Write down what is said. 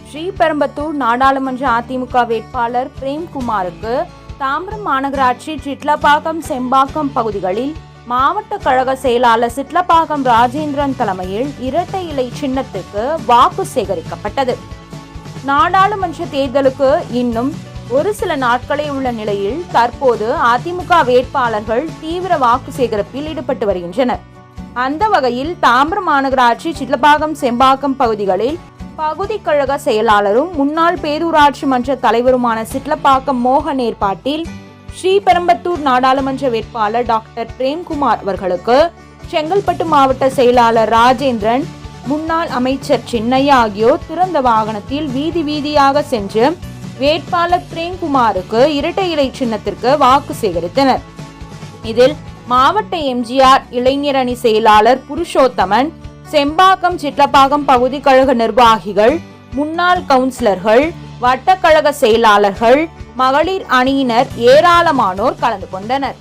ஸ்ரீபெரும்புதூர் நாடாளுமன்ற அதிமுக வேட்பாளர் பிரேம்குமாருக்கு தாம்பரம் மாநகராட்சி சிட்லப்பாக்கம் செம்பாக்கம் பகுதிகளில் மாவட்ட கழக செயலாளர் சிட்லப்பாக்கம் ராஜேந்திரன் தலைமையில் இரட்டை இலை சின்னத்துக்கு வாக்கு சேகரிக்கப்பட்டது. நாடாளுமன்ற தேர்தலுக்கு இன்னும் ஒரு சில நாட்களே உள்ள நிலையில் தற்போது அதிமுக வேட்பாளர்கள் தீவிர வாக்கு சேகரிப்பில் ஈடுபட்டு வருகின்றனர். அந்த வகையில் தாம்பரம் மாநகராட்சி சிட்லப்பாக்கம் செம்பாக்கம் பகுதிகளில் பகுதி கழக செயலாளரும் முன்னாள் பேரூராட்சி மன்ற தலைவருமான சிட்லப்பாக்கம் மோகன் ஏற்பாட்டில் ஸ்ரீபெரும்புதூர் நாடாளுமன்ற வேட்பாளர் டாக்டர் பிரேம்குமார் அவர்களுக்கு செங்கல்பட்டு மாவட்ட செயலாளர் ராஜேந்திரன், முன்னாள் அமைச்சர் சின்னையா ஆகியோர் திறந்த வாகனத்தில் வீதி வீதியாக சென்று வேட்பாளர் பிரேம்குமாருக்கு இரட்டை இலை சின்னத்திற்கு வாக்கு சேகரித்தனர். இதில் மாவட்ட எம்ஜிஆர் இளைஞர் அணி செயலாளர் புருஷோத்தமன், செம்பாக்கம் சிட்லப்பாக்கம் பகுதி கழக நிர்வாகிகள், முன்னாள் கவுன்சிலர்கள், வட்டக்கழக செயலாளர்கள், மகளிர் அணியினர் ஏராளமானோர் கலந்து கொண்டனர்.